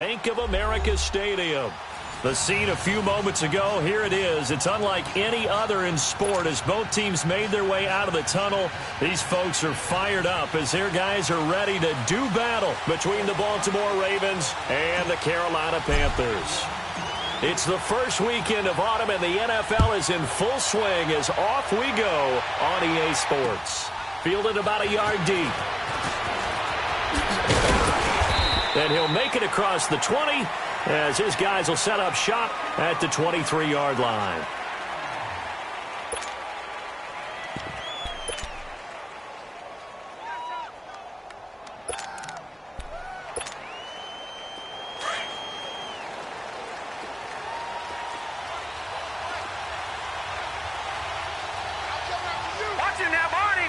Bank of America Stadium. The scene a few moments ago, here it is. It's unlike any other in sport as both teams made their way out of the tunnel. These folks are fired up as their guys are ready to do battle between the Baltimore Ravens and the Carolina Panthers. It's the first weekend of autumn and the NFL is in full swing as off we go on EA Sports. Fielded about a yard deep. And he'll make it across the 20 as his guys will set up shop at the 23-yard line. Watch him now, Barney!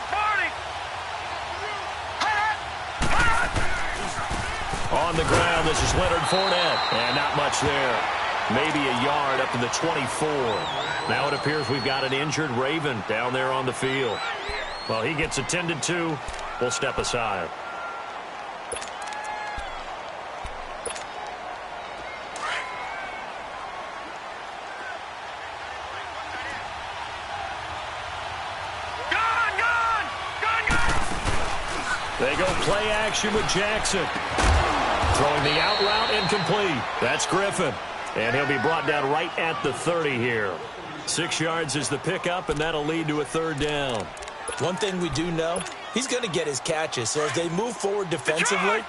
On the ground, this is Leonard Fournette. And not much there. Maybe a yard up to the 24. Now it appears we've got an injured Raven down there on the field. Well, he gets attended to. We'll step aside. They go play action with Jackson. Throwing the out route incomplete. That's Griffin. And he'll be brought down right at the 30 here. 6 yards is the pickup, and that'll lead to a third down. One thing we do know, he's going to get his catches. So as they move forward defensively,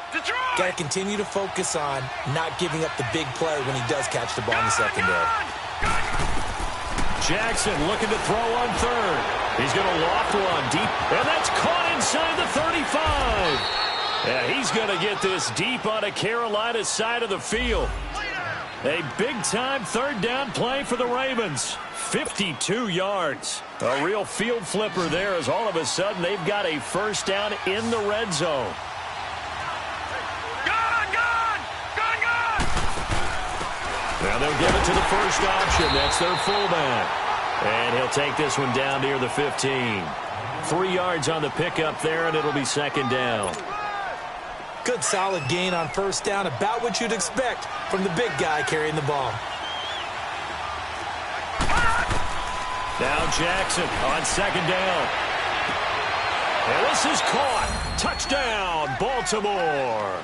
got to continue to focus on not giving up the big play when he does catch the ball in the secondary. Jackson looking to throw on third. He's going to loft one deep, and that's caught inside the 35. Yeah, he's going to get this deep on a Carolina side of the field. A big-time third down play for the Ravens. 52 yards. A real field flipper there as all of a sudden they've got a first down in the red zone. Now they'll give it to the first option. That's their fullback. And he'll take this one down near the 15. 3 yards on the pickup there, and it'll be second down. Good solid gain on first down, about what you'd expect from the big guy carrying the ball. Now Jackson on second down. And this is caught. Touchdown, Baltimore.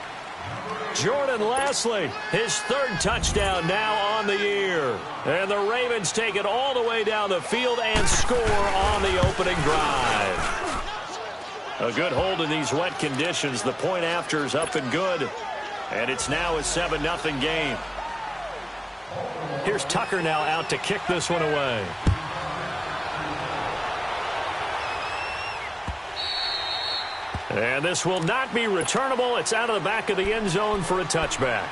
Jordan Lasley, his third touchdown now on the year. And the Ravens take it all the way down the field and score on the opening drive. A good hold in these wet conditions. The point after is up and good. And it's now a 7-0 game. Here's Tucker now out to kick this one away. And this will not be returnable. It's out of the back of the end zone for a touchback.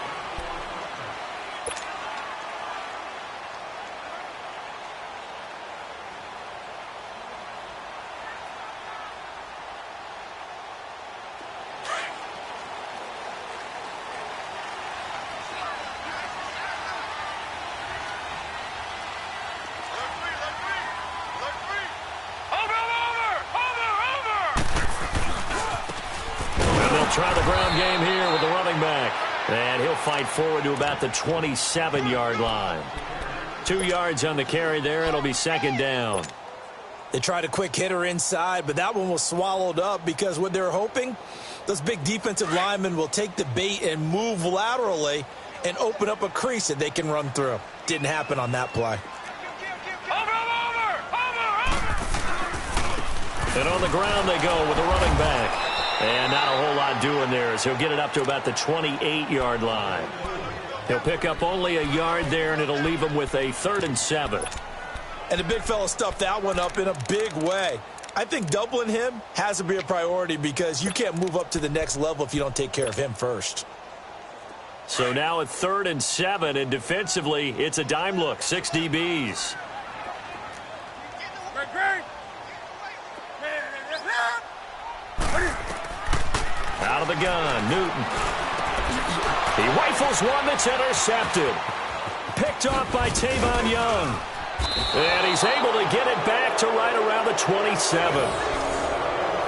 Try the ground game here with the running back. And he'll fight forward to about the 27-yard line. 2 yards on the carry there. It'll be second down. They tried a quick hitter inside, but that one was swallowed up because what they're hoping, those big defensive linemen will take the bait and move laterally and open up a crease that they can run through. Didn't happen on that play. And on the ground they go with the running back. And not a whole lot doing there as he'll get it up to about the 28-yard line. He'll pick up only a yard there, and it'll leave him with a 3rd and 7. And the big fella stuffed that one up in a big way. I think doubling him has to be a priority because you can't move up to the next level if you don't take care of him first. So now a 3rd and 7, and defensively, it's a dime look. 6 DBs. Out of the gun, Newton. He rifles one that's intercepted. Picked off by Tavon Young. And he's able to get it back to right around the 27.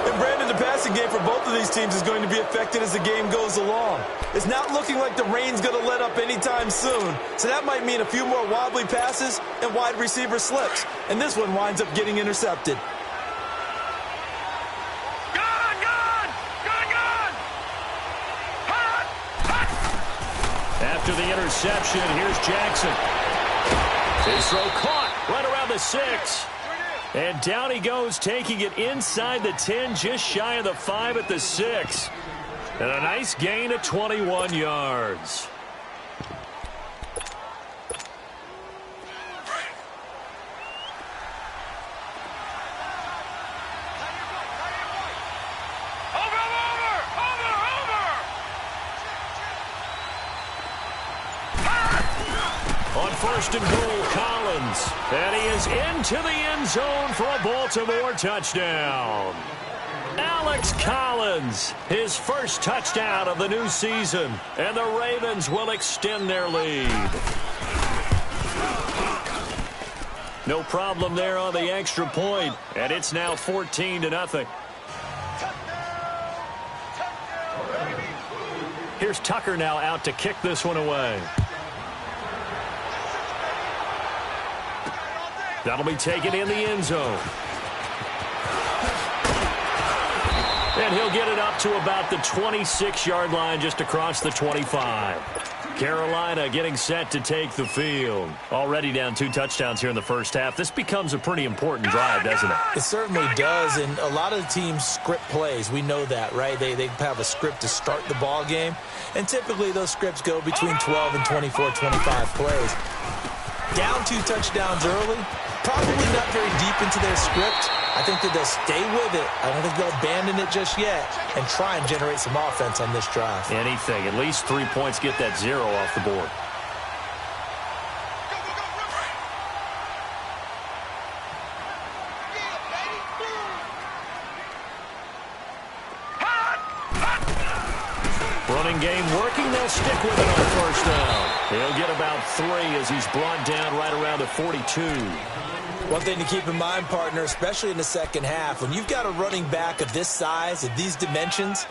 And Brandon, the passing game for both of these teams is going to be affected as the game goes along. It's not looking like the rain's going to let up anytime soon, so that might mean a few more wobbly passes and wide receiver slips. And this one winds up getting intercepted. After the interception, here's Jackson. His throw caught right around the 6. And down he goes, taking it inside the 10, just shy of the 5 at the 6. And a nice gain of 21 yards. On first and goal, Collins. And he is into the end zone for a Baltimore touchdown. Alex Collins, his first touchdown of the new season. And the Ravens will extend their lead. No problem there on the extra point. And it's now 14-0. Here's Tucker now out to kick this one away. That'll be taken in the end zone. And he'll get it up to about the 26-yard line, just across the 25. Carolina getting set to take the field. Already down 2 touchdowns here in the first half. This becomes a pretty important drive, doesn't it? It certainly does, and a lot of the teams script plays. We know that, right? They have a script to start the ball game, and typically those scripts go between 12 and 24, 25 plays. Down 2 touchdowns early, probably not very deep into their script. I think that they'll stay with it. I don't think they'll abandon it just yet and try and generate some offense on this drive. Anything. At least 3 points, get that 0 off the board. Running game working. They'll stick with it on first down. He'll get about 3 as he's brought down right around the 42. One thing to keep in mind, partner, especially in the second half, when you've got a running back of this size, of these dimensions,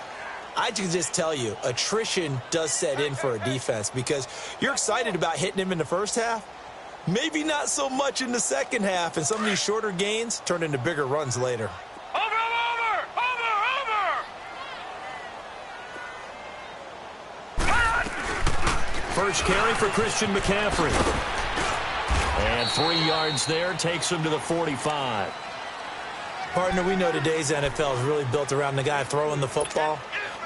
I can just tell you, attrition does set in for a defense because you're excited about hitting him in the first half. Maybe not so much in the second half, and some of these shorter gains turn into bigger runs later. First carry for Christian McCaffrey. And 3 yards there takes him to the 45. Partner, we know today's NFL is really built around the guy throwing the football.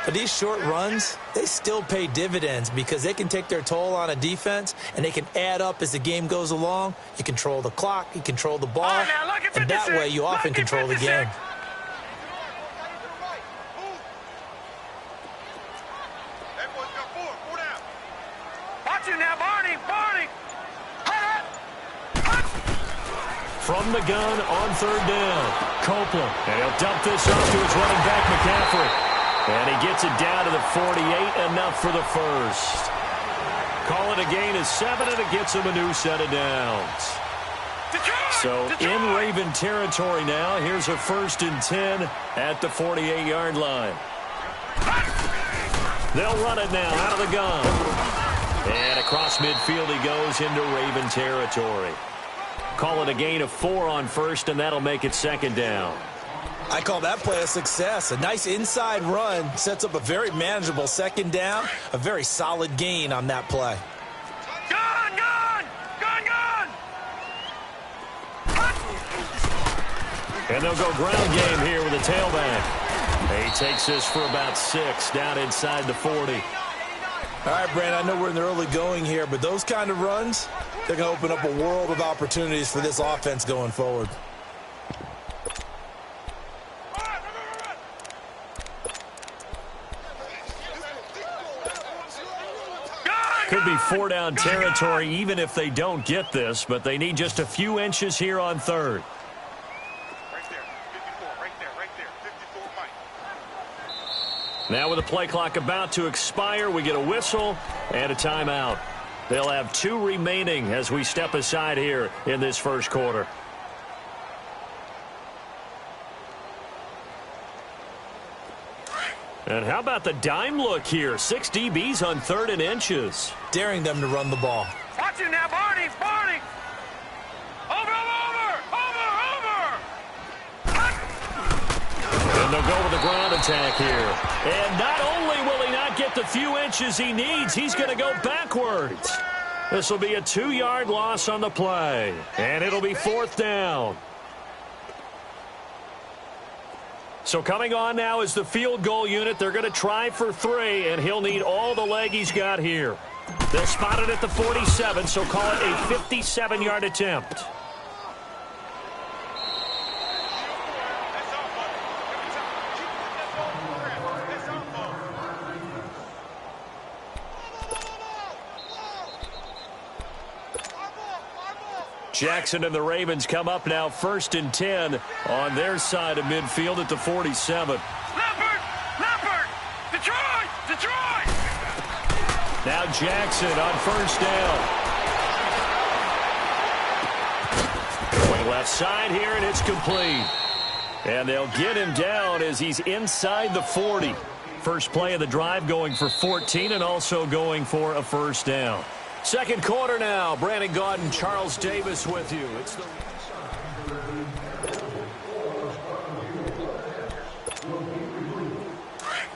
But these short runs, they still pay dividends because they can take their toll on a defense and they can add up as the game goes along. You control the clock, you control the ball, and that way you often control the game. From the gun on third down, Copeland. And he'll dump this off to his running back, McCaffrey. And he gets it down to the 48, enough for the first. Call it a gain of 7, and it gets him a new set of downs. So in Raven territory now, here's a 1st and 10 at the 48-yard line. They'll run it now out of the gun. And across midfield he goes into Raven territory. Call it a gain of 4 on first, and that'll make it 2nd down. I call that play a success. A nice inside run sets up a very manageable 2nd down, a very solid gain on that play. Gun, gun! Gun, gun! And they'll go ground game here with a tailback. He takes this for about 6 down inside the 40. All right, Brand, I know we're in the early going here, but those kind of runs, they're going to open up a world of opportunities for this offense going forward. Could be 4-down territory even if they don't get this, but they need just a few inches here on third. Now with the play clock about to expire, we get a whistle and a timeout. They'll have 2 remaining as we step aside here in this first quarter. And how about the dime look here? 6 DBs on 3rd and inches. Daring them to run the ball. Watch him now, Barney. Barney. Over. And they'll go with the ground attack here. And not only will he not get the few inches he needs, he's going to go backwards. This will be a 2-yard loss on the play. And it'll be 4th down. So coming on now is the field goal unit. They're going to try for 3, and he'll need all the leg he's got here. They'll spot it at the 47, so call it a 57-yard attempt. Jackson and the Ravens come up now 1st and 10 on their side of midfield at the 47. Leopard! Detroit! Now Jackson on 1st down. Going left side here, and it's complete. And they'll get him down as he's inside the 40. First play of the drive going for 14 and also going for a 1st down. Second quarter now. Brandon Gaudin, Charles Davis with you. It's the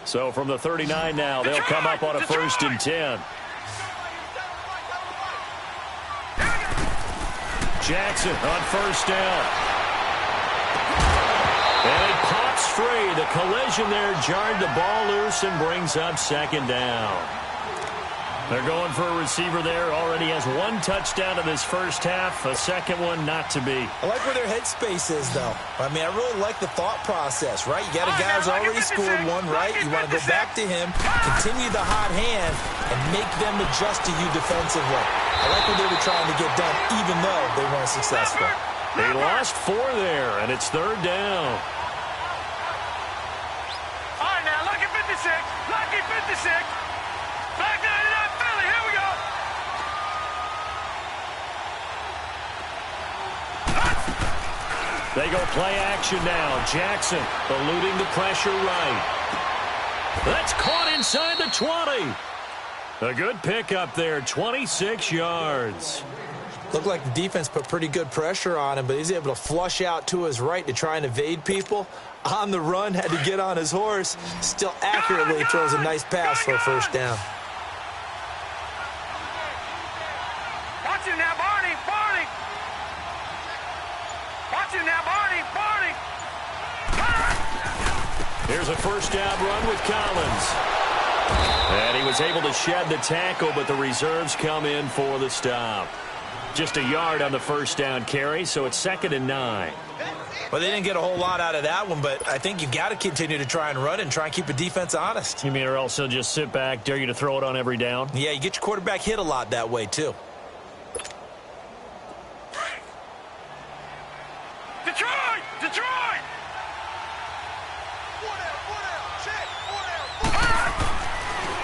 So from the 39 now, they'll come up on a 1st and 10. Jackson on 1st down. And he pops free. The collision there jarred the ball loose and brings up 2nd down. They're going for a receiver there. Already has 1 touchdown in this first half. A second one not to be. I like where their headspace is, though. I mean, I really like the thought process, right? You got a guy who's already scored 1, right? You want to go back to him, continue the hot hand, and make them adjust to you defensively. I like what they were trying to get done, even though they weren't successful. They lost 4 there, and it's 3rd down. All right, now, lucky 56. Lucky 56. Back 99 Philly. Here we go. They go play action now. Jackson eluding the pressure right. That's caught inside the 20. A good pickup there, 26 yards. Looked like the defense put pretty good pressure on him, but he's able to flush out to his right to try and evade people. On the run, had to get on his horse. Still accurately throws a nice pass for a 1st down. Watch him now, Barney. Barney. Watch him now, Barney. Barney. Here's a 1st down run with Collins. And he was able to shed the tackle, but the reserves come in for the stop. Just a yard on the 1st down carry, so it's 2nd and 9. Well, they didn't get a whole lot out of that one, but I think you got to continue to try and run and try and keep the defense honest. You mean or else he'll just sit back, dare you to throw it on every down? Yeah, you get your quarterback hit a lot that way, too. Detroit! Detroit!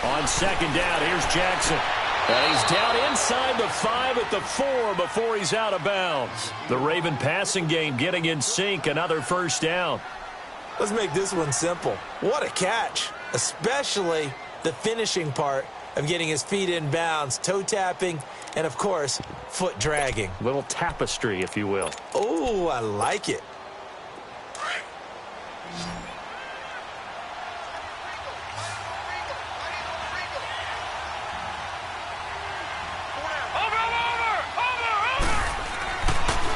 On 2nd down, here's Jackson. And he's down inside the 5 at the 4 before he's out of bounds. The Raven passing game getting in sync, another 1st down. Let's make this one simple. What a catch, especially the finishing part of getting his feet in bounds, toe tapping, and, of course, foot dragging. Little tapestry, if you will. Oh, I like it.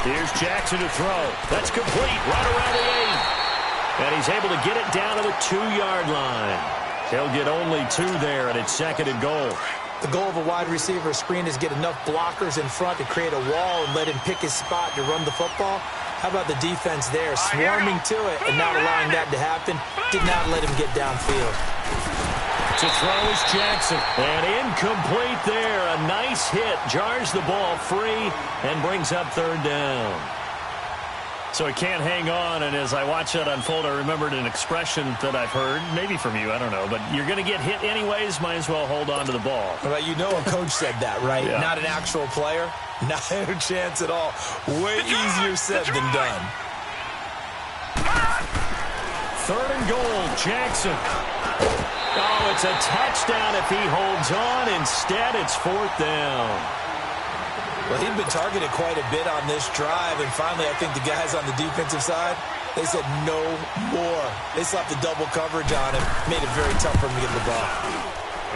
Here's Jackson to throw. That's complete right around the 8. And he's able to get it down to the 2-yard line. He'll get only 2 there, and it's 2nd and goal. The goal of a wide receiver screen is get enough blockers in front to create a wall and let him pick his spot to run the football. How about the defense there, swarming to it and not allowing that to happen? Did not let him get downfield. To throw is Jackson. And incomplete there. A nice hit. Jars the ball free and brings up 3rd down. So he can't hang on, and as I watch that unfold, I remembered an expression that I've heard, maybe from you, I don't know, but you're going to get hit anyways, might as well hold on to the ball. Well, you know a coach said that, right? Yeah. Not an actual player. Not a chance at all. Way easier said than done. 3rd and goal, Jackson. Oh, it's a touchdown if he holds on. Instead, it's 4th down. Well, he'd been targeted quite a bit on this drive, and finally I think the guys on the defensive side, they said no more. They slapped the double coverage on him, made it very tough for him to get the ball.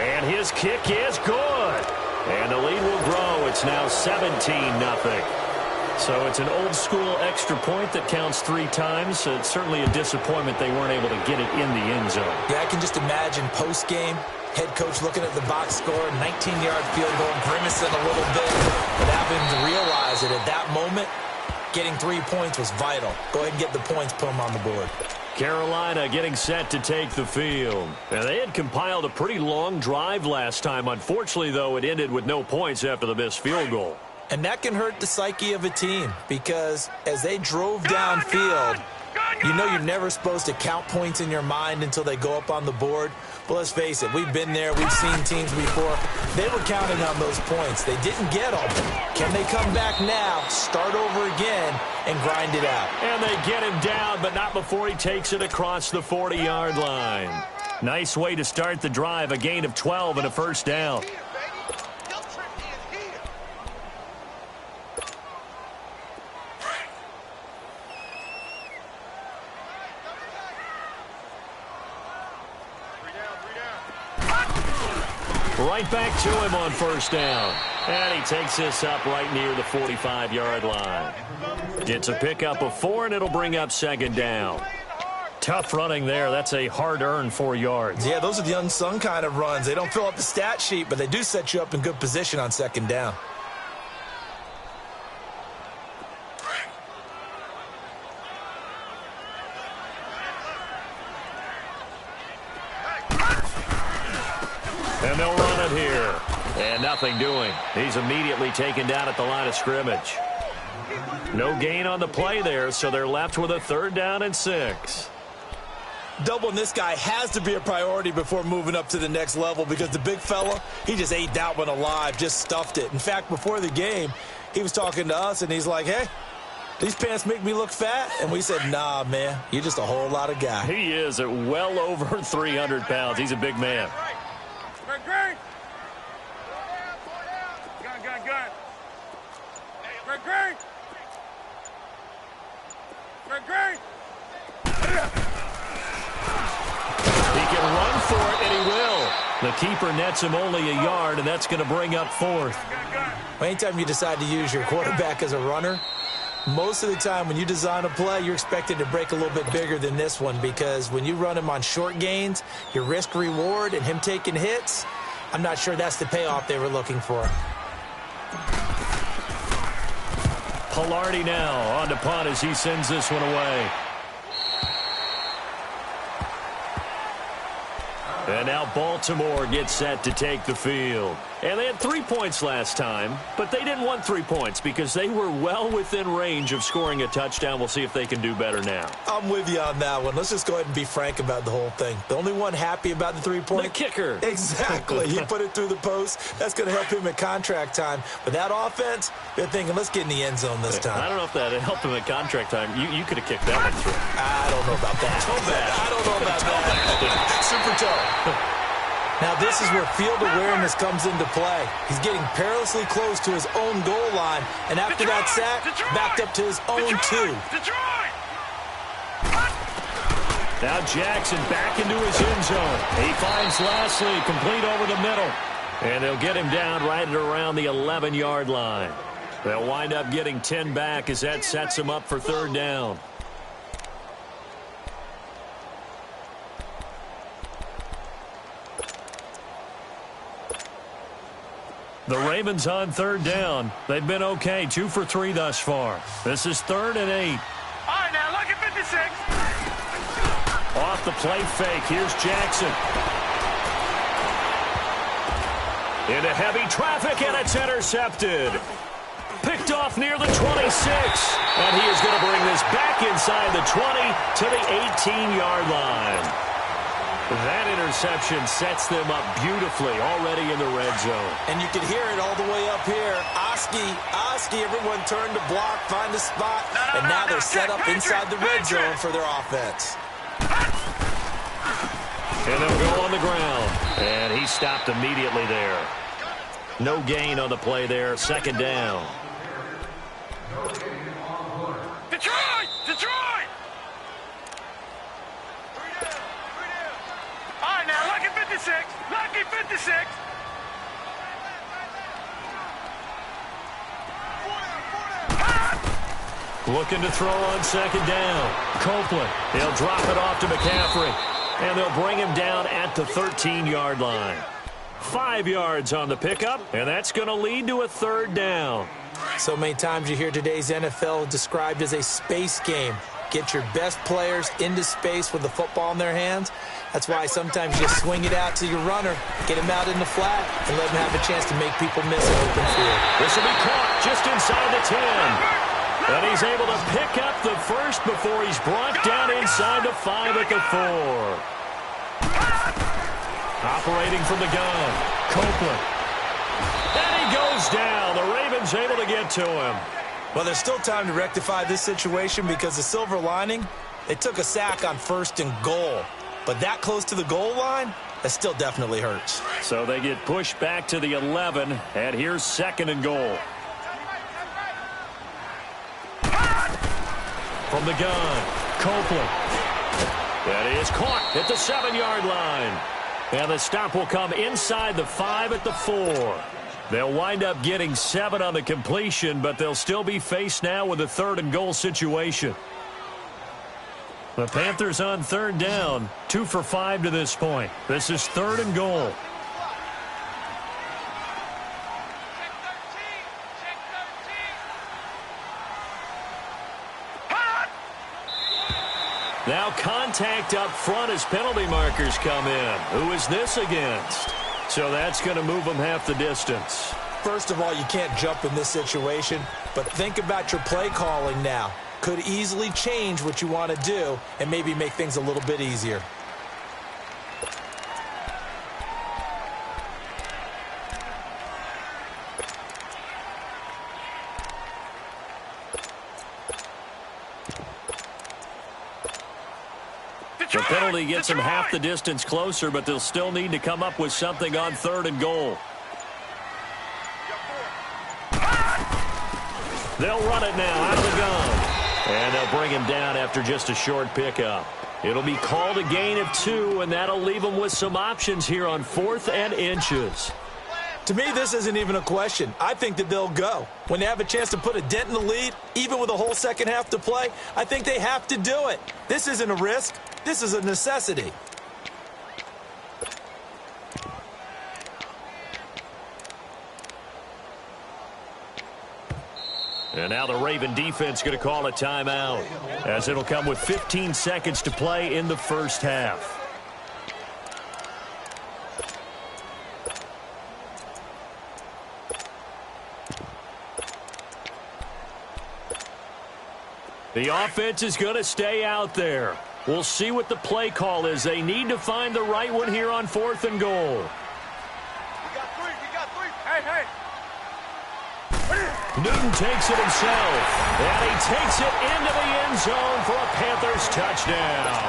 And his kick is good. And the lead will grow. It's now 17-0. So it's an old-school extra point that counts 3 times. So it's certainly a disappointment they weren't able to get it in the end zone. Yeah, I can just imagine post-game, head coach looking at the box score, 19-yard field goal, grimacing a little bit, but having to realize that at that moment, getting 3 points was vital. Go ahead and get the points, put them on the board. Carolina getting set to take the field. Now, they had compiled a pretty long drive last time. Unfortunately, though, it ended with no points after the missed field goal. And that can hurt the psyche of a team because as they drove downfield, you know you're never supposed to count points in your mind until they go up on the board. But let's face it, we've been there. We've seen teams before. They were counting on those points. They didn't get them. Can they come back now, start over again, and grind it out? And they get him down, but not before he takes it across the 40-yard line. Nice way to start the drive, a gain of 12 and a first down. Right back to him on first down. And he takes this up right near the 45-yard line. It's a pickup of 4, and it'll bring up 2nd down. Tough running there. That's a hard-earned 4 yards. Yeah, those are the unsung kind of runs. They don't fill up the stat sheet, but they do set you up in good position on 2nd down. And they'll run it here. And nothing doing. He's immediately taken down at the line of scrimmage. No gain on the play there, so they're left with a 3rd down and 6. Doubling this guy has to be a priority before moving up to the next level because the big fella, he just ate that one alive, just stuffed it. In fact, before the game, he was talking to us, and he's like, hey, these pants make me look fat? And we said, nah, man, you're just a whole lot of guy. He is at well over 300 pounds. He's a big man. Great. Gun. Great. He can run for it, and he will. The keeper nets him only a yard, and that's going to bring up 4th. Anytime you decide to use your quarterback as a runner, most of the time when you design a play, you're expected to break a little bit bigger than this one because when you run him on short gains, your risk-reward and him taking hits, I'm not sure that's the payoff they were looking for. Pilardi now on to punt as he sends this one away. And now Baltimore gets set to take the field. And they had 3 points last time, but they didn't want 3 points because they were well within range of scoring a touchdown. We'll see if they can do better now. I'm with you on that one. Let's just go ahead and be frank about the whole thing. The only one happy about the 3-point? The kicker. Exactly. He put it through the post. That's going to help him at contract time. But that offense, they're thinking, let's get in the end zone this time. I don't know if that helped him at contract time. You could have kicked that one through. I don't know about that. Toe bad. I don't know about that. Super toe. Now, this is where field awareness comes into play. He's getting perilously close to his own goal line, and after that sack, backed up to his own 2. Now Jackson back into his end zone. He finds Lashley complete over the middle. And they'll get him down right at around the 11-yard line. They'll wind up getting 10 back as that sets him up for 3rd down. The Ravens on 3rd down. They've been okay, 2 for 3 thus far. This is 3rd and 8. All right, now look at 56. Off the play fake, here's Jackson. Into heavy traffic, and it's intercepted. Picked off near the 26. And he is going to bring this back inside the 20 to the 18-yard line. That interception sets them up beautifully already in the red zone. And you can hear it all the way up here. Oski, everyone turned to block, find a spot, and now they're set up inside the red zone for their offense. And they'll go on the ground. And he stopped immediately there. No gain on the play there. Second down. Detroit! Detroit! All right, now, lucky 56. Lucky 56. Looking to throw on second down. Copeland. He'll drop it off to McCaffrey. And they'll bring him down at the 13-yard line. 5 yards on the pickup, and that's going to lead to a third down. So many times you hear today's NFL described as a space game. Get your best players into space with the football in their hands. That's why sometimes you swing it out to your runner, get him out in the flat, and let him have a chance to make people miss an open field. This will be caught just inside the 10. And he's able to pick up the first before he's brought down inside the 5 at the 4. Operating from the gun, Copeland. And he goes down. The Ravens able to get to him. Well, there's still time to rectify this situation because the silver lining, they took a sack on 1st and goal. But that close to the goal line, that still definitely hurts. So they get pushed back to the 11, and here's 2nd and goal. From the gun, Copeland. That is caught at the 7-yard line. And the stop will come inside the 5 at the 4. They'll wind up getting 7 on the completion, but they'll still be faced now with a 3rd and goal situation. The Panthers on 3rd down, 2 for 5 to this point. This is 3rd and goal. Now contact up front as penalty markers come in. Who is this against? So that's going to move them half the distance. First of all, you can't jump in this situation, but think about your play calling now. Could easily change what you want to do and maybe make things a little bit easier. The penalty gets them half the distance closer, but they'll still need to come up with something on 3rd and goal. They'll run it now out of the gun. And they'll bring him down after just a short pickup. It'll be called a gain of 2, and that'll leave them with some options here on 4th and inches. To me, this isn't even a question. I think that they'll go. When they have a chance to put a dent in the lead, even with a whole second half to play, I think they have to do it. This isn't a risk. This is a necessity. And now the Raven defense going to call a timeout, as it'll come with 15 seconds to play in the first half. The offense is going to stay out there. We'll see what the play call is. They need to find the right one here on 4th and goal. We got 3. We got 3. Hey. Newton takes it himself, and he takes it into the end zone for a Panthers touchdown.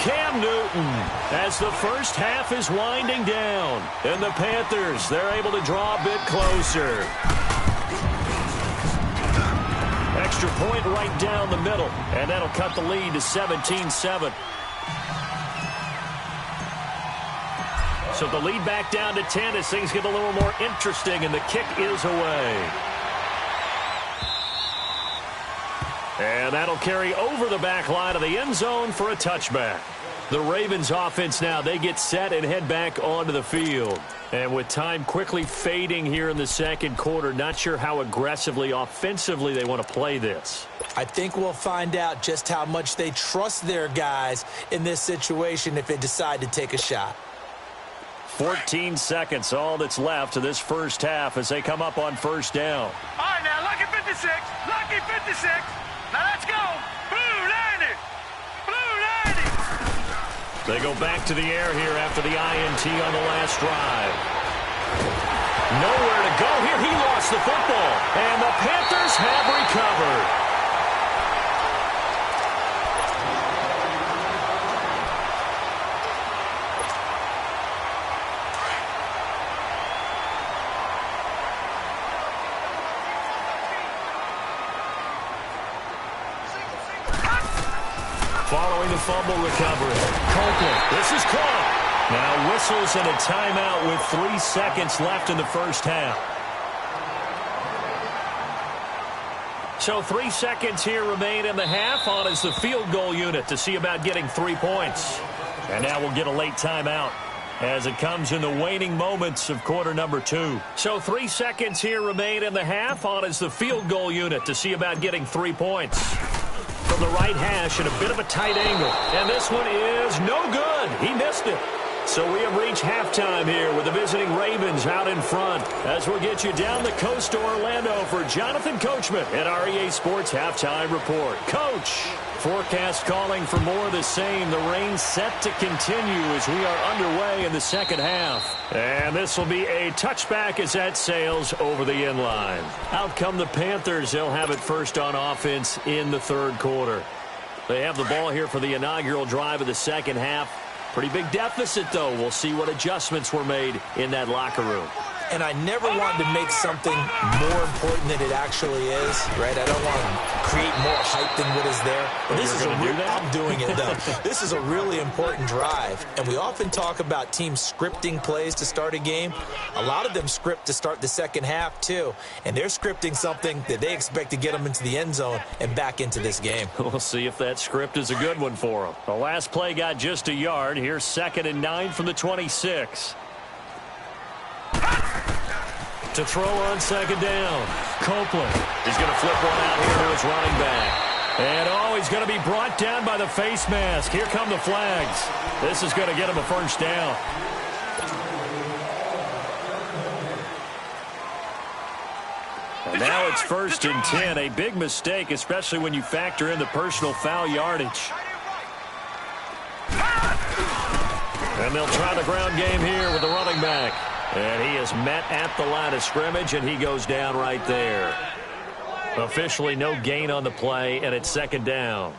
Cam Newton, as the first half is winding down, and the Panthers, they're able to draw a bit closer. Extra point right down the middle, and that'll cut the lead to 17-7. So the lead back down to 10 as things get a little more interesting, and the kick is away. And that'll carry over the back line of the end zone for a touchback. The Ravens offense now, they get set and head back onto the field. And with time quickly fading here in the second quarter, not sure how aggressively, offensively they want to play this. I think we'll find out just how much they trust their guys in this situation if they decide to take a shot. 14 seconds, all that's left to this first half as they come up on first down. All right, now, lucky 56. Lucky 56. Now, let's go. Blue 90. Blue 90. They go back to the air here after the INT on the last drive. Nowhere to go here. He lost the football. And the Panthers have recovered. following the fumble recovery. Copeland, this is caught. Now whistles and a timeout with 3 seconds left in the first half. So 3 seconds here remain in the half. On is the field goal unit to see about getting 3 points. And now we'll get a late timeout as it comes in the waning moments of quarter number 2. So 3 seconds here remain in the half. On is the field goal unit to see about getting 3 points. From the right hash at a bit of a tight angle. And this one is no good. He missed it. So we have reached halftime here with the visiting Ravens out in front. As we'll get you down the coast to Orlando for Jonathan Coachman at our EA Sports Halftime Report. Coach, forecast calling for more of the same. The rain set to continue as we are underway in the second half. And this will be a touchback as that sails over the end line. Out come the Panthers. They'll have it first on offense in the third quarter. They have the ball here for the inaugural drive of the second half. Pretty big deficit, though. We'll see what adjustments were made in that locker room. And I never wanted to make something more important than it actually is, right? I don't want to create more hype than what is there. But this is I'm doing it, though. This is a really important drive. And we often talk about teams scripting plays to start a game. A lot of them script to start the second half, too. And they're scripting something that they expect to get them into the end zone and back into this game. We'll see if that script is a good one for them. The last play got just a yard. Here's 2nd and 9 from the 26. To throw on second down. Copeland. He's going to flip one out here to his running back. And, he's going to be brought down by the face mask. Here come the flags. This is going to get him a first down. And now it's 1st and 10. A big mistake, especially when you factor in the personal foul yardage. And they'll try the ground game here with the running back. And he is met at the line of scrimmage, and he goes down right there. Officially no gain on the play, and it's 2nd down.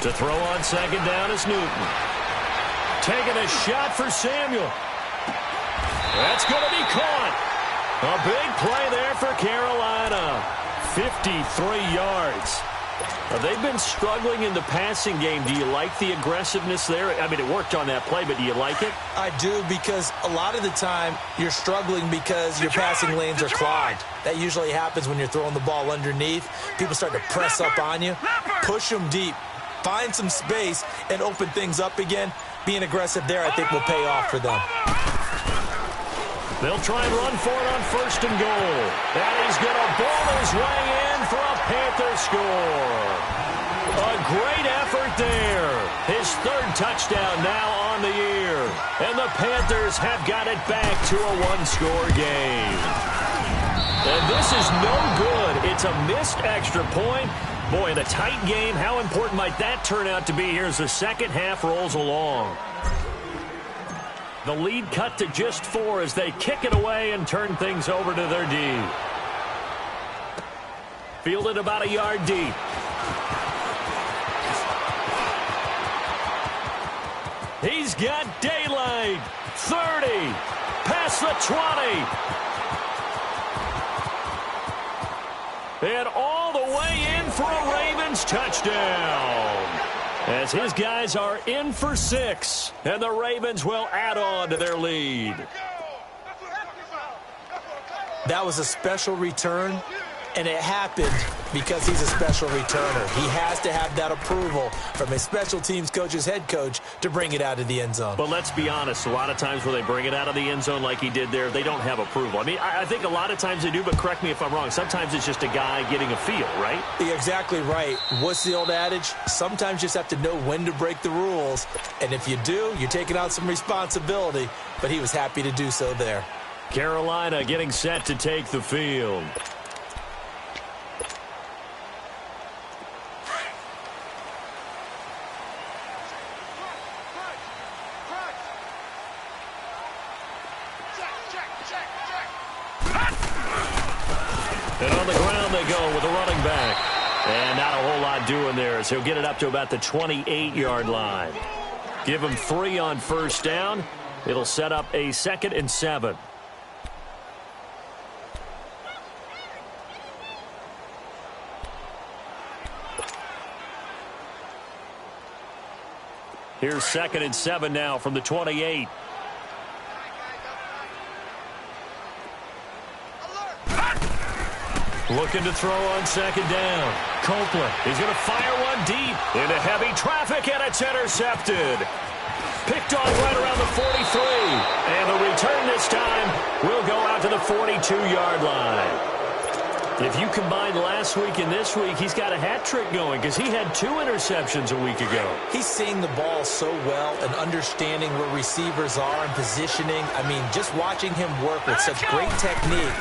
To throw on second down is Newton. Taking a shot for Samuel. That's going to be caught. A big play there for Carolina. 53 yards. They've been struggling in the passing game. Do you like the aggressiveness there? I mean, it worked on that play, but do you like it? I do, because a lot of the time you're struggling because your passing lanes are clogged. That usually happens when you're throwing the ball underneath. People start to press up on you. Push them deep. Find some space and open things up again. Being aggressive there, I think, will pay off for them. They'll try and run for it on 1st and goal. And he's going to ball his way in for a Panther score. A great effort there. His 3rd touchdown now on the year. And the Panthers have got it back to a 1-score game. And this is no good. It's a missed extra point. Boy, in a tight game, how important might that turn out to be here as the second half rolls along? The lead cut to just 4 as they kick it away and turn things over to their D. Fielded about a yard deep. He's got daylight. 30. Past the 20. And all the way in for a Ravens touchdown. As his guys are in for 6. And the Ravens will add on to their lead. That was a special return, and it happened because he's a special returner. He has to have that approval from his special teams coach's head coach to bring it out of the end zone. But let's be honest, a lot of times when they bring it out of the end zone like he did there, they don't have approval. I mean, I think a lot of times they do, but correct me if I'm wrong. Sometimes it's just a guy getting a feel, right? You're exactly right. What's the old adage? Sometimes you just have to know when to break the rules. And if you do, you're taking out some responsibility. But he was happy to do so there. Carolina getting set to take the field. And on the ground they go with a running back. And not a whole lot doing there as he'll get it up to about the 28-yard line. Give him 3 on first down. It'll set up a 2nd and 7. Here's 2nd and 7 now from the 28. Looking to throw on 2nd down. Copeland, he's going to fire one deep into heavy traffic, and it's intercepted. Picked off right around the 43. And the return this time will go out to the 42-yard line. If you combine last week and this week, he's got a hat trick going because he had 2 interceptions a week ago. He's seeing the ball so well and understanding where receivers are and positioning. I mean, just watching him work with such great technique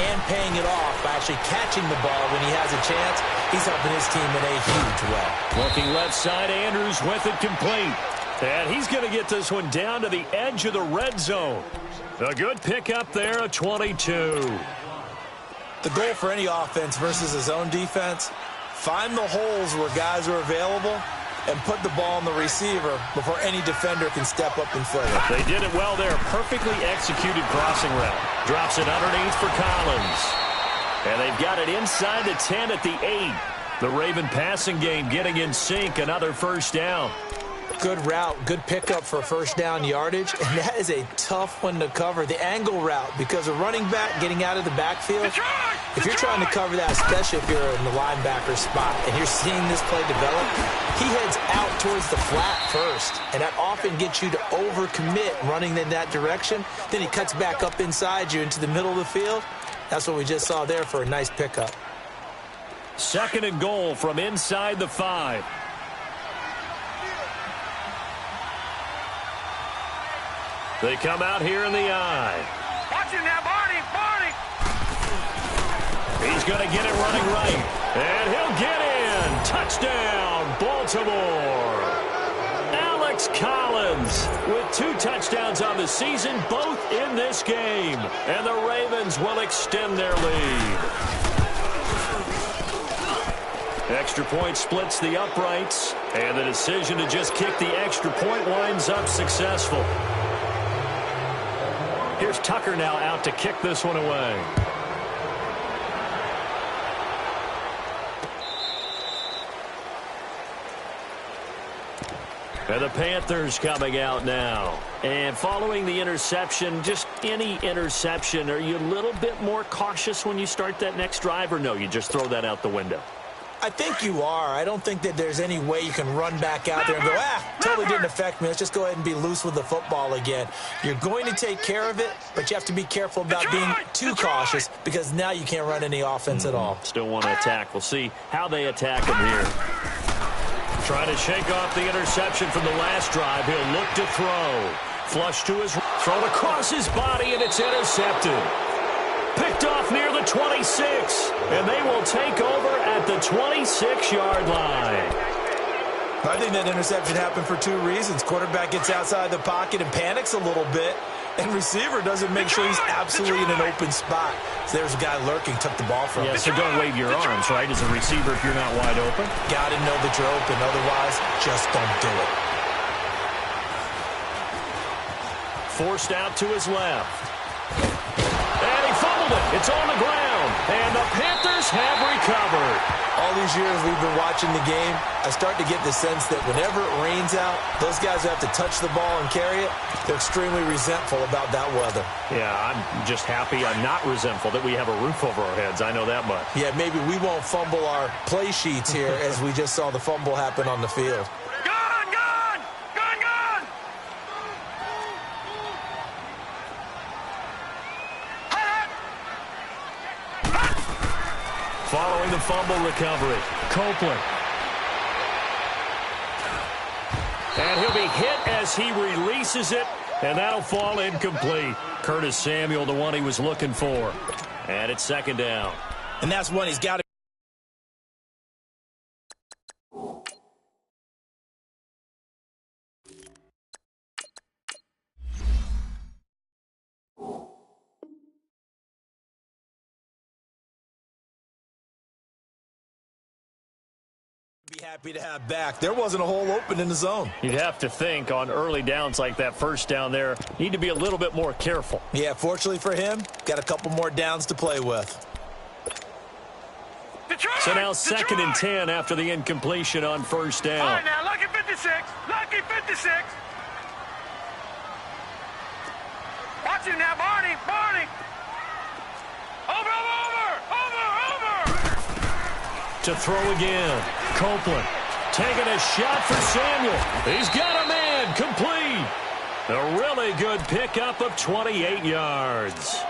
and paying it off by actually catching the ball when he has a chance, he's helping his team in a huge way. Looking left side, Andrews with it complete. And he's going to get this one down to the edge of the red zone. A good pickup there, a 22. The goal for any offense versus his own defense, find the holes where guys are available and put the ball on the receiver before any defender can step up and fill it. They did it well there. Perfectly executed crossing route. Drops it underneath for Collins. And they've got it inside the 10 at the 8. The Raven passing game getting in sync. Another first down. Good route, good pickup for first down yardage, and that is a tough one to cover. The angle route, because a running back getting out of the backfield, if you're trying to cover that, especially if you're in the linebacker spot, and you're seeing this play develop, he heads out towards the flat first, and that often gets you to overcommit running in that direction. Then he cuts back up inside you into the middle of the field. That's what we just saw there for a nice pickup. 2nd and goal from inside the 5. They come out here in the eye. Watch him now, Barney, Barney. He's going to get it running right. And he'll get in. Touchdown, Baltimore. Alex Collins with 2 touchdowns on the season, both in this game. And the Ravens will extend their lead. Extra point splits the uprights. And the decision to just kick the extra point winds up successful. Here's Tucker now out to kick this one away. And the Panthers coming out now. And following the interception, just any interception, are you a little bit more cautious when you start that next drive, or no, you just throw that out the window? I think you are. I don't think that there's any way you can run back out there and go, totally didn't affect me. Let's just go ahead and be loose with the football again. You're going to take care of it, but you have to be careful about being too cautious because now you can't run any offense at all. Still want to attack. We'll see how they attack him here. Trying to shake off the interception from the last drive. He'll look to throw. Flush to his thrown across his body, and it's intercepted. Picked off near the 26, and they will take over at the 26-yard line. I think that interception happened for 2 reasons. Quarterback gets outside the pocket and panics a little bit, and receiver doesn't make sure he's absolutely in an open spot. So there's a guy lurking, took the ball from him. Yeah, so don't wave your arms, right, as a receiver if you're not wide open? Got to know that you're open. Otherwise, just don't do it. Forced out to his left. And he fumbled it. It's on the ground. And the Panthers have recovered. All these years we've been watching the game, I start to get the sense that whenever it rains out, those guys who have to touch the ball and carry it, they're extremely resentful about that weather. Yeah, I'm just happy I'm not resentful that we have a roof over our heads. I know that much. Yeah, maybe we won't fumble our play sheets here as we just saw the fumble happen on the field. Gone, gone, gone, gone. Following the fumble recovery, Copeland. And he'll be hit as he releases it, and that'll fall incomplete. Curtis Samuel, the one he was looking for. And it's 2nd down. And that's one he's got to happy to have back. There wasn't a hole open in the zone. You'd have to think on early downs like that first down there, need to be a little bit more careful. Yeah, fortunately for him, got a couple more downs to play with. Detroit! So now second and Detroit! 10 after the incompletion on first All down. right, now, lucky 56. Lucky 56. Watch him now, Barney. Barney. Over. To throw again. Copeland taking a shot for Samuel. He's got a man. Complete. A really good pickup of 28 yards.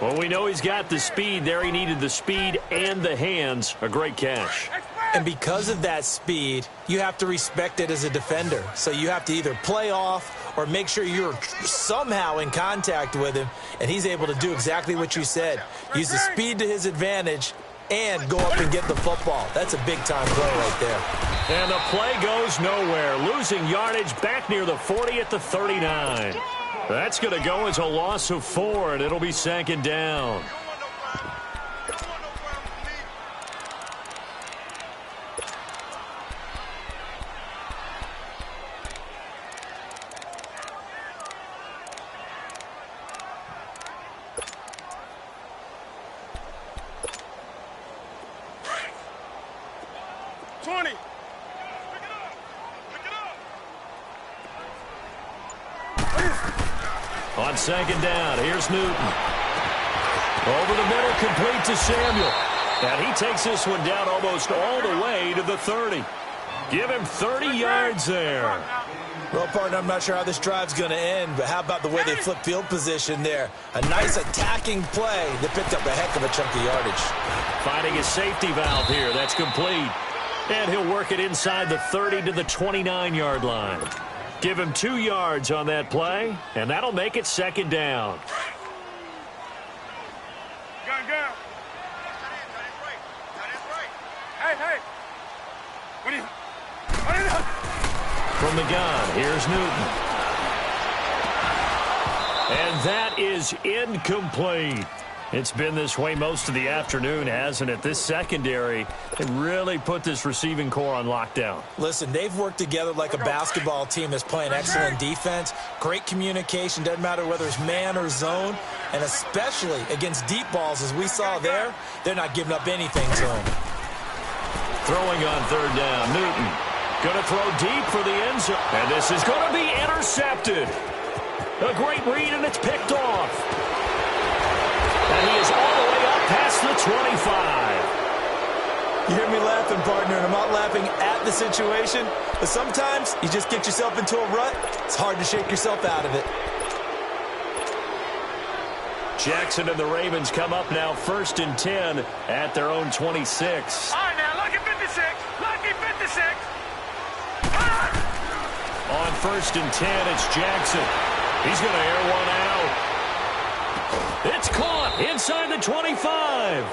Well, we know he's got the speed there. He needed the speed and the hands. A great catch. And because of that speed, you have to respect it as a defender. So you have to either play off or make sure you're somehow in contact with him, and he's able to do exactly what you said. Use the speed to his advantage and go up and get the football. That's a big-time play right there. And the play goes nowhere. Losing yardage back near the 40 at the 39. That's going to go as a loss of 4, and it'll be second down. On second down, here's Newton. Over the middle, complete to Samuel. And he takes this one down almost all the way to the 30. Give him 30 yards there. Well, partner, I'm not sure how this drive's going to end, but how about the way they flip field position there? A nice attacking play that picked up a heck of a chunk of yardage. Finding his safety valve here. That's complete. And he'll work it inside the 30 to the 29-yard line. Give him 2 yards on that play, and that'll make it second down. Go. Hey. What are you doing? From the gun, here's Newton. And that is incomplete. It's been this way most of the afternoon, hasn't it? This secondary, they really put this receiving core on lockdown. Listen, they've worked together like a basketball team that's playing excellent defense. Great communication, doesn't matter whether it's man or zone. And especially against deep balls, as we saw there, they're not giving up anything to them. Throwing on third down, Newton. Going to throw deep for the end zone. And this is going to be intercepted. A great read, and it's picked off. And he is all the way up past the 25. You hear me laughing, partner, and I'm not laughing at the situation, but sometimes you just get yourself into a rut. It's hard to shake yourself out of it. Jackson and the Ravens come up now first and 10 at their own 26. All right, now, lucky 56. Lucky 56. On first and 10, it's Jackson. He's going to air one out. It's caught inside the 25.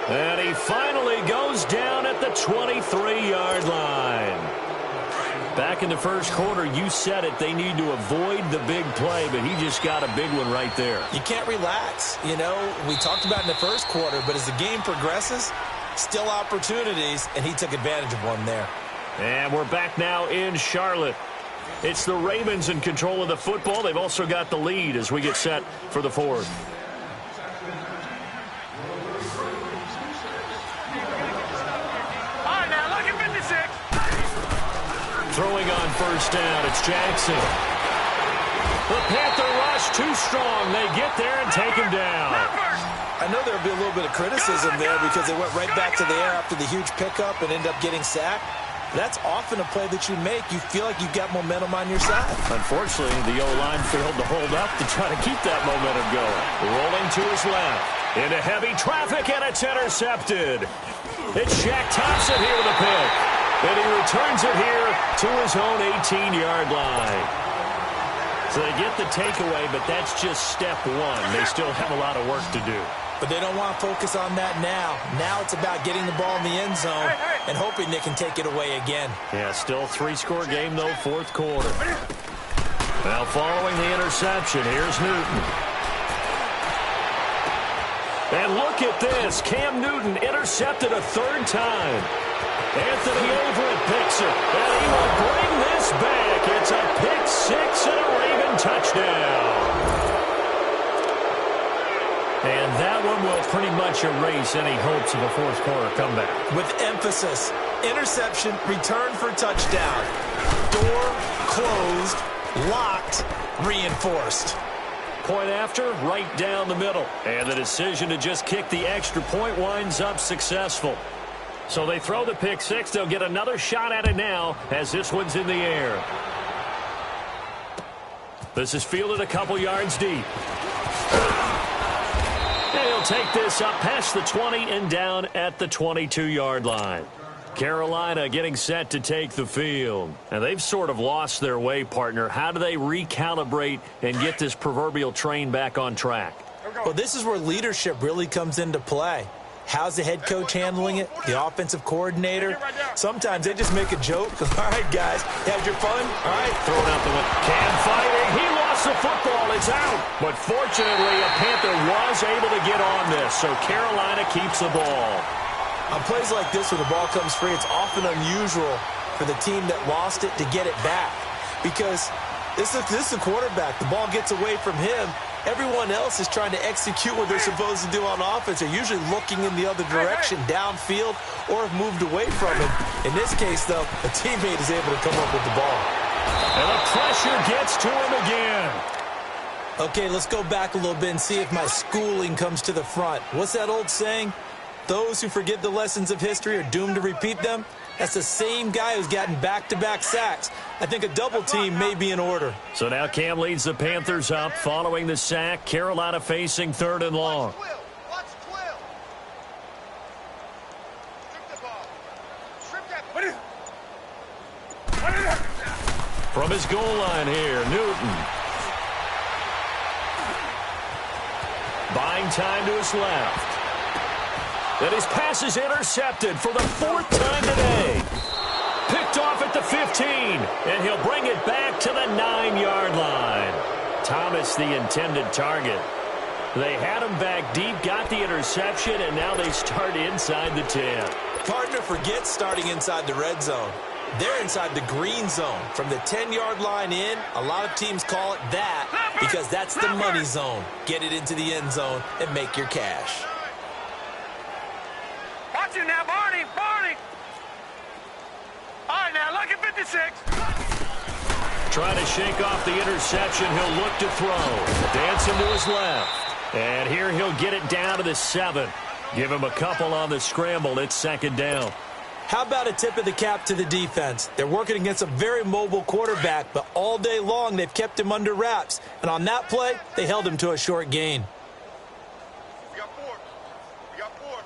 And he finally goes down at the 23-yard line. Back in the first quarter, you said it, they need to avoid the big play, but he just got a big one right there. You can't relax. You know, we talked about in the first quarter, but as the game progresses, still opportunities, and he took advantage of one there. And we're back now in Charlotte. It's the Ravens in control of the football. They've also got the lead as we get set for the fourth. All right, now, lucky 56. Throwing on first down, it's Jackson. The Panther rush too strong. They get there and take him down. I know there'll be a little bit of criticism there because they went right back to the air after the huge pickup and end up getting sacked. That's often a play that you make. You feel like you've got momentum on your side. Unfortunately, the O-line failed to hold up to try to keep that momentum going. Rolling to his left. Into heavy traffic, and it's intercepted. It's Shaq Thompson here with a pick. And he returns it here to his own 18-yard line. So they get the takeaway, but that's just step one. They still have a lot of work to do. But they don't want to focus on that now. Now it's about getting the ball in the end zone and hoping they can take it away again. Yeah, still a 3-score game, though, fourth quarter. Now following the interception, here's Newton. And look at this. Cam Newton intercepted a third time. Anthony Averett picks it, and he will bring this back. It's a pick six and a Raven touchdown. And that one will pretty much erase any hopes of a fourth quarter comeback. With emphasis, interception, return for touchdown. Door closed, locked, reinforced. Point after, right down the middle. And the decision to just kick the extra point winds up successful. So they throw the pick six. They'll get another shot at it now as this one's in the air. This is fielded a couple yards deep. And he'll take this up past the 20 and down at the 22-yard line. Carolina getting set to take the field. And they've sort of lost their way, partner. How do they recalibrate and get this proverbial train back on track? Well, this is where leadership really comes into play. How's the head coach handling it? The offensive coordinator? Sometimes they just make a joke. All right, guys, had your fun? All right, throw it out the window. Cam fighting. He lost the football. It's out. But fortunately, a Panther was able to get on this, so Carolina keeps the ball. On plays like this where the ball comes free, it's often unusual for the team that lost it to get it back. Because this is a quarterback. The ball gets away from him. Everyone else is trying to execute what they're supposed to do on offense. They're usually looking in the other direction, downfield, or have moved away from him. In this case, though, a teammate is able to come up with the ball. And the pressure gets to him again. Okay, let's go back a little bit and see if my schooling comes to the front. What's that old saying? Those who forget the lessons of history are doomed to repeat them. That's the same guy who's gotten back-to-back sacks. I think a double team may be in order. So now Cam leads the Panthers up following the sack. Carolina facing 3rd and long. From his goal line here, Newton. Buying time to his left. And his pass is intercepted for the 4th time today. Picked off at the 15, and he'll bring it back to the 9-yard line. Thomas, the intended target. They had him back deep, got the interception, and now they start inside the 10. Partner forgets starting inside the red zone. They're inside the green zone. From the 10-yard line in, a lot of teams call it that because that's the money zone. Get it into the end zone and make your cash. Watch it now, Barney, Barney. All right, now, lucky 56. Trying to shake off the interception. He'll look to throw. Dancing to his left. And here he'll get it down to the 7. Give him a couple on the scramble. It's 2nd down. How about a tip of the cap to the defense? They're working against a very mobile quarterback, but all day long they've kept him under wraps. And on that play, they held him to a short gain. We got 4. We got 4.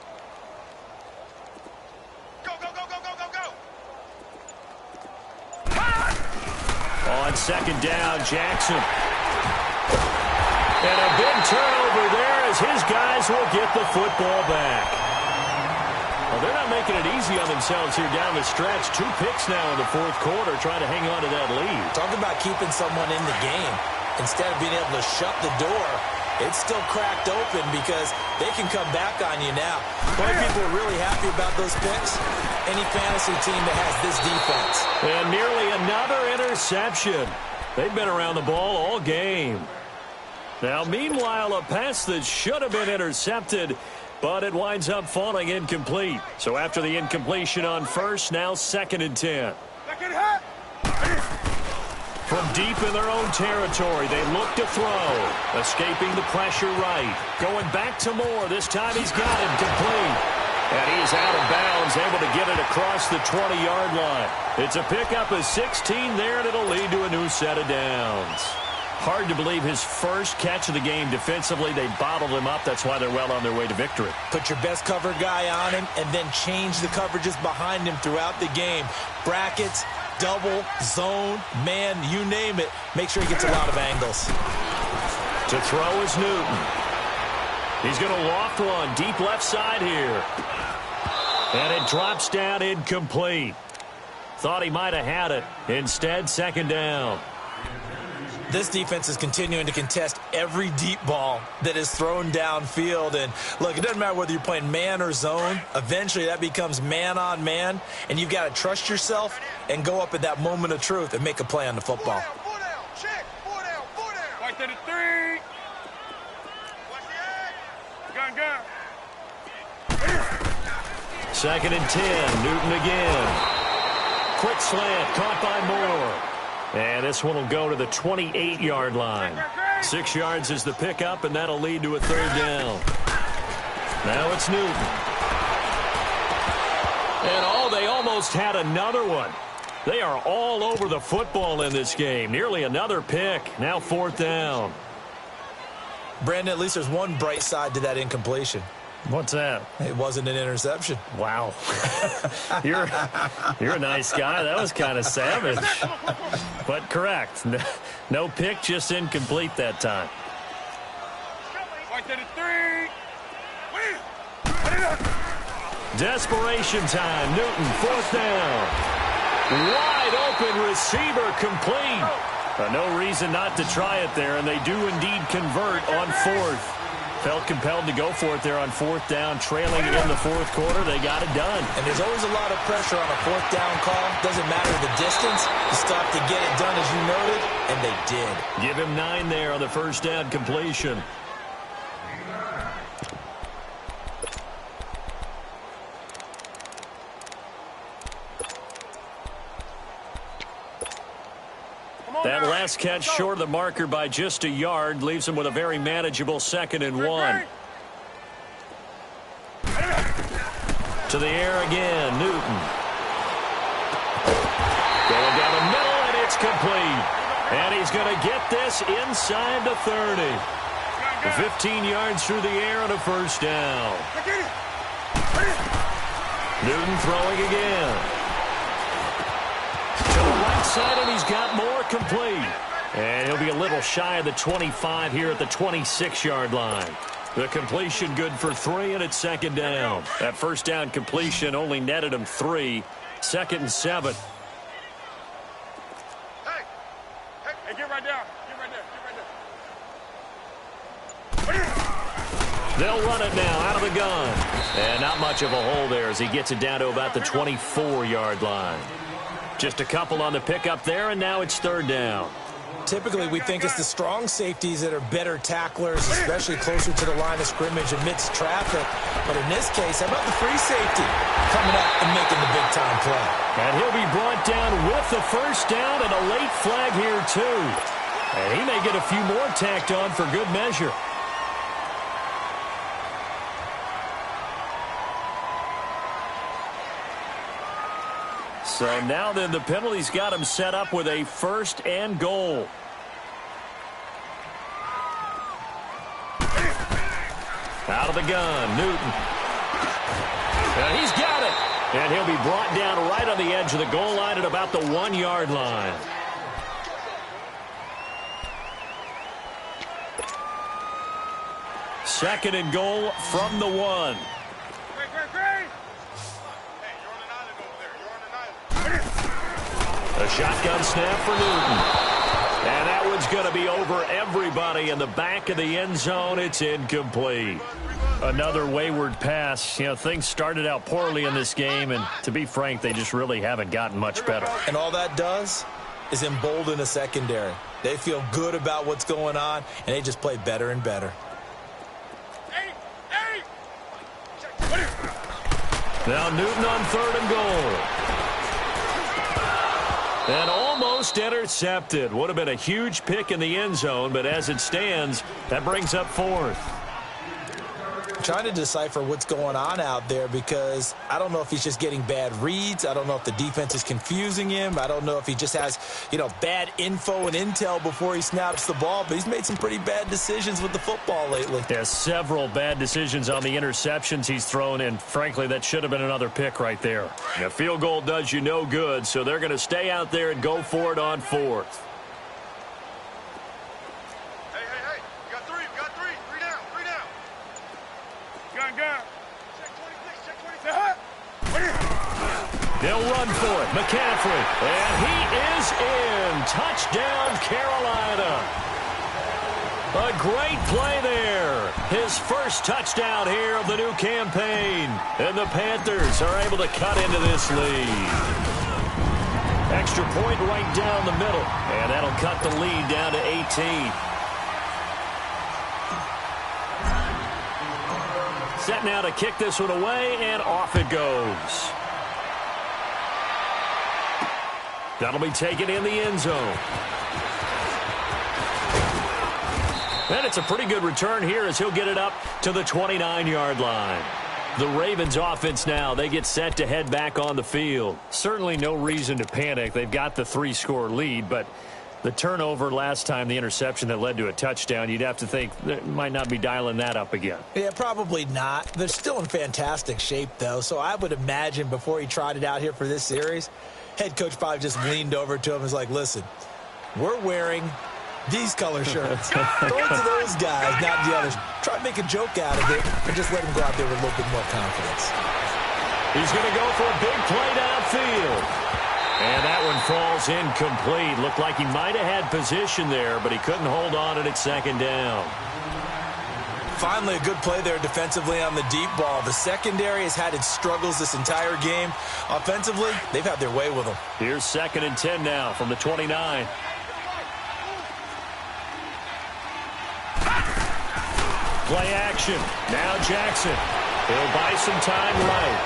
Go, go, go, go, go, go, go. On 2nd down, Jackson. And a big turnover there as his guys will get the football back. Well, they're not making it easy on themselves here down the stretch. 2 picks now in the 4th quarter, trying to hang on to that lead. Talk about keeping someone in the game. Instead of being able to shut the door, it's still cracked open because they can come back on you now. Boy, people are really happy about those picks. Any fantasy team that has this defense. And nearly another interception. They've been around the ball all game. Now, meanwhile, a pass that should have been intercepted, but it winds up falling incomplete. So after the incompletion on first, now 2nd and 10. From deep in their own territory, they look to throw. Escaping the pressure right. Going back to Moore. This time he's got him complete. And he's out of bounds, able to get it across the 20-yard line. It's a pickup of 16 there, and it'll lead to a new set of downs. Hard to believe his first catch of the game defensively. They bottled him up. That's why they're well on their way to victory. Put your best cover guy on him and then change the coverages behind him throughout the game. Brackets, double, zone, man, you name it. Make sure he gets a lot of angles. To throw is Newton. He's going to loft one deep left side here. And it drops down incomplete. Thought he might have had it. Instead, 2nd down. This defense is continuing to contest every deep ball that is thrown downfield. And, look, it doesn't matter whether you're playing man or zone. Eventually, that becomes man-on-man, and you've got to trust yourself and go up at that moment of truth and make a play on the football. 4 down, check, 4 down, 4 down. Right to the 3. Watch the gun. 2nd and 10, Newton again. Quick slant, caught by Moore. And this one will go to the 28-yard line. 6 yards is the pickup, and that'll lead to a 3rd down. Now it's Newton. And, they almost had another one. They are all over the football in this game. Nearly another pick. Now 4th down. Brandon, at least there's one bright side to that incompletion. What's that? It wasn't an interception. Wow. You're a nice guy. That was kind of savage. But correct. No pick, just incomplete that time. Desperation time. Newton, 4th down. Wide open receiver complete. No reason not to try it there, and they do indeed convert on 4th. Felt compelled to go for it there on 4th down, trailing in the 4th quarter. They got it done. And there's always a lot of pressure on a 4th down call. Doesn't matter the distance. You still have to get it done, as you noted, and they did. Give him 9 there on the 1st down completion. That last catch short of the marker by just a yard leaves him with a very manageable 2nd and 1. To the air again, Newton. Going down the middle, and it's complete. And he's going to get this inside the 30. 15 yards through the air on a 1st down. Newton throwing again. To the right side, and he's got more complete. And he'll be a little shy of the 25 here at the 26-yard line. The completion good for 3, and it's 2nd down. That 1st down completion only netted him 3. 2nd and 7. Hey, get right down. Get right there. They'll run it now out of the gun. And not much of a hole there as he gets it down to about the 24-yard line. Just a couple on the pickup there, and now it's 3rd down. Typically, we think it's the strong safeties that are better tacklers, especially closer to the line of scrimmage amidst traffic. But in this case, how about the free safety coming up and making the big-time play? And he'll be brought down with the 1st down and a late flag here, too. And he may get a few more tacked on for good measure. So now then the penalty's got him set up with a 1st and goal. Out of the gun, Newton. And he's got it. And he'll be brought down right on the edge of the goal line at about the 1-yard line. Second and goal from the 1. A shotgun snap for Newton. And that one's going to be over everybody in the back of the end zone. It's incomplete. Another wayward pass. Things started out poorly in this game, and to be frank, they just really haven't gotten much better. And all that does is embolden a secondary. They feel good about what's going on, and they just play better and better. Now Newton on 3rd and goal. And almost intercepted. Would have been a huge pick in the end zone, but as it stands, that brings up 4th. I'm trying to decipher what's going on out there because I don't know if he's just getting bad reads. I don't know if the defense is confusing him. I don't know if he just has, bad info and intel before he snaps the ball, but he's made some pretty bad decisions with the football lately. Yeah, several bad decisions on the interceptions he's thrown, and frankly, that should have been another pick right there. A field goal does you no good, so they're going to stay out there and go for it on 4th. They'll run for it. McCaffrey. And he is in. Touchdown, Carolina. A great play there. His first touchdown here of the new campaign. And the Panthers are able to cut into this lead. Extra point right down the middle. And that'll cut the lead down to 18. Set now to kick this one away, and off it goes. That'll be taken in the end zone. And it's a pretty good return here as he'll get it up to the 29-yard line. The Ravens offense now, they get set to head back on the field. Certainly no reason to panic. They've got the 3-score lead, but the turnover last time, the interception that led to a touchdown, you'd have to think they might not be dialing that up again. Yeah, probably not. They're still in fantastic shape, though, so I would imagine before he tried it out here for this series, head coach probably just leaned over to him and was like, listen, we're wearing these color shirts. Throw it to those guys, not the others. Try to make a joke out of it and just let him go out there with a little bit more confidence. He's going to go for a big play downfield. And that one falls incomplete. Looked like he might have had position there, but he couldn't hold on at second down. Finally, a good play there defensively on the deep ball. The secondary has had its struggles this entire game. Offensively, they've had their way with them. Here's 2nd and 10 now from the 29. Play action. Now Jackson. He'll buy some time right.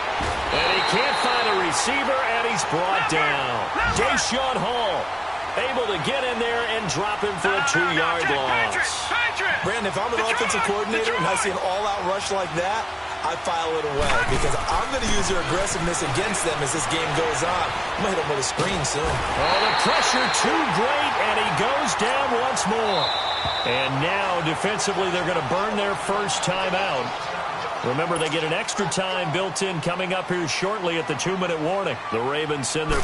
And he can't find a receiver, and he's brought down. Deshaun Hall able to get in there and drop him for a 2-yard loss. Brandon, if I'm an offensive coordinator and I see an all-out rush like that, I file it away because I'm going to use their aggressiveness against them as this game goes on. I'm going to hit them with a screen soon. Oh, the pressure too great, and he goes down once more. And now, defensively, they're going to burn their first timeout. Remember, they get an extra time built in coming up here shortly at the 2-minute warning. The Ravens send their...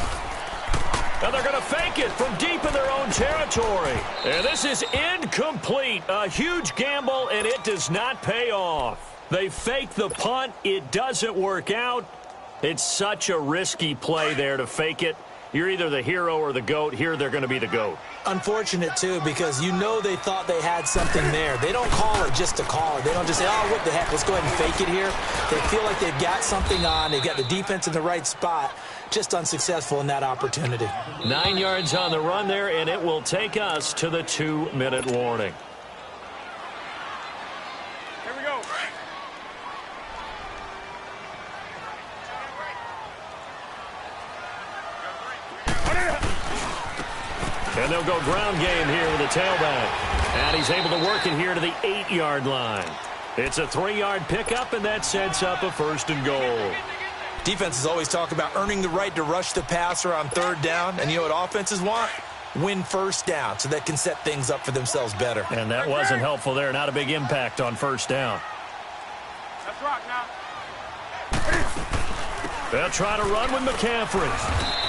And they're going to fake it from deep in their own territory. And this is incomplete. A huge gamble, and it does not pay off. They fake the punt. It doesn't work out. It's such a risky play there to fake it. You're either the hero or the GOAT. Here, they're going to be the GOAT. Unfortunate, too, because you know they thought they had something there. They don't call it just to call it. They don't just say, oh, what the heck, let's go ahead and fake it here. They feel like they've got something on. They've got the defense in the right spot. Just unsuccessful in that opportunity. 9 yards on the run there, and it will take us to the 2-minute warning. Here we go. And they'll go ground game here with the tailback. And he's able to work it here to the 8-yard line. It's a 3-yard pickup, and that sets up a 1st and goal. Defenses always talk about earning the right to rush the passer on 3rd down. And you know what offenses want? Win 1st down so they can set things up for themselves better. And that wasn't helpful there. Not a big impact on 1st down. Let's rock now. They'll try to run with McCaffrey.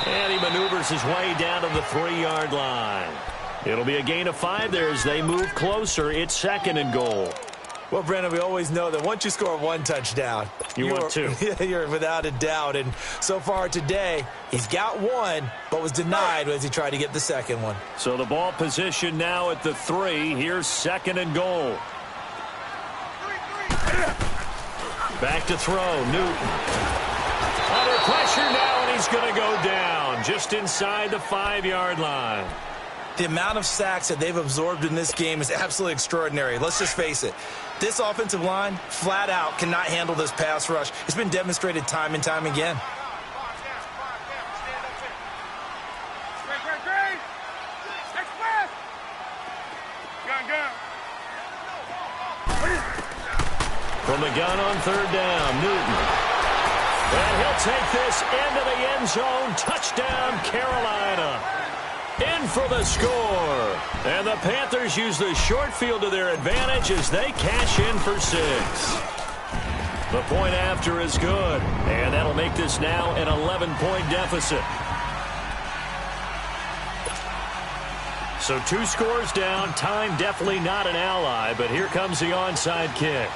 And he maneuvers his way down to the 3-yard line. It'll be a gain of 5 there as they move closer. It's 2nd and goal. Well, Brandon, we always know that once you score 1 touchdown, you want 2. You're without a doubt. And so far today, he's got 1, but was denied as he tried to get the 2nd one. So the ball position now at the 3. Here's 2nd and goal. Back to throw. Newton. Under pressure now, and he's going to go down just inside the 5-yard line. The amount of sacks that they've absorbed in this game is absolutely extraordinary. Let's just face it. This offensive line, flat out, cannot handle this pass rush. It's been demonstrated time and time again. From the gun on 3rd down, Newton. And he'll take this into the end zone. Touchdown, Carolina. In for the score. And the Panthers use the short field to their advantage as they cash in for 6. The point after is good. And that'll make this now an 11-point deficit. So 2 scores down. Time definitely not an ally, but here comes the onside kick.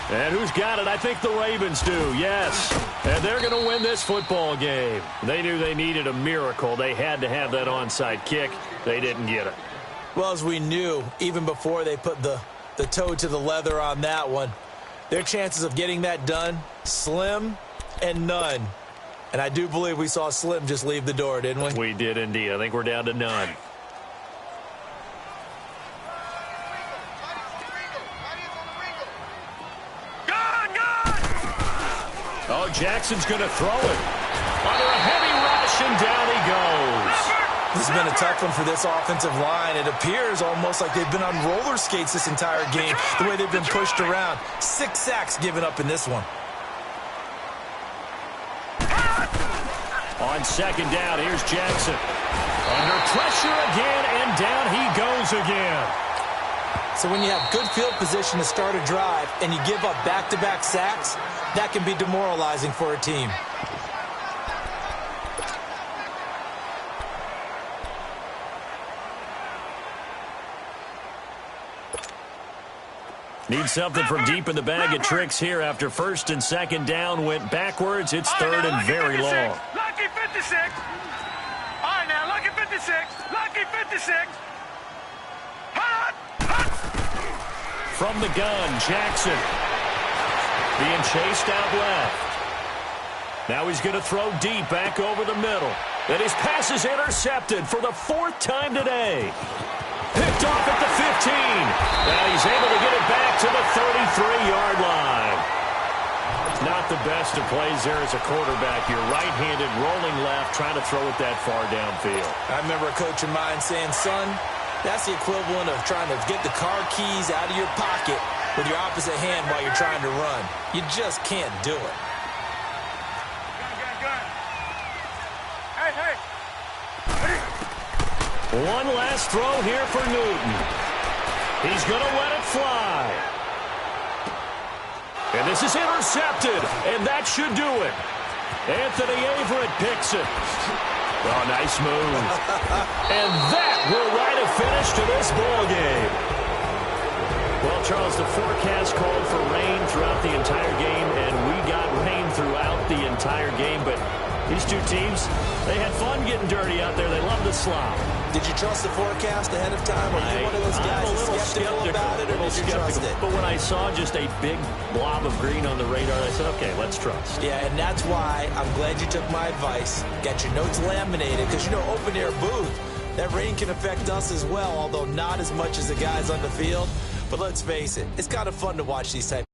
And who's got it? I think the Ravens do, yes. And they're going to win this football game. They knew they needed a miracle. They had to have that onside kick. They didn't get it. Well, as we knew, even before they put the toe to the leather on that one, their chances of getting that done, slim and none. And I do believe we saw Slim just leave the door, didn't we? We did indeed. I think we're down to none. Oh, Jackson's going to throw it. Under a heavy rush, and down he goes. This has been a tough one for this offensive line. It appears almost like they've been on roller skates this entire game, the way they've been pushed around. 6 sacks given up in this one. On second down, here's Jackson. Under pressure again, and down he goes again. So when you have good field position to start a drive and you give up back-to-back sacks, that can be demoralizing for a team. Need something from deep in the bag of tricks here after first and second down went backwards. It's third and very long. Lucky 56. All right, now, lucky 56. Lucky 56. Hot, hot. From the gun, Jackson. Being chased out left. Now he's going to throw deep back over the middle. And his pass is intercepted for the 4th time today. Picked off at the 15. Now he's able to get it back to the 33-yard line. Not the best of plays there as a quarterback. You're right-handed, rolling left, trying to throw it that far downfield. I remember a coach of mine saying, son, that's the equivalent of trying to get the car keys out of your pocket with your opposite hand while you're trying to run. You just can't do it. Gun. Hey. One last throw here for Newton. He's going to let it fly. And this is intercepted, and that should do it. Anthony Averett picks it. Oh, nice move. And that will write a finish to this ball game. Well, Charles, the forecast called for rain throughout the entire game, and we got rain throughout the entire game. But these two teams, they had fun getting dirty out there. They love the slop. Did you trust the forecast ahead of time? Or are you one of those guys that's skeptical about it, or did you trust it? But when I saw just a big blob of green on the radar, I said, okay, let's trust. Yeah, and that's why I'm glad you took my advice. Got your notes laminated, because, you know, open-air booth, that rain can affect us as well, although not as much as the guys on the field. But let's face it, it's kind of fun to watch these types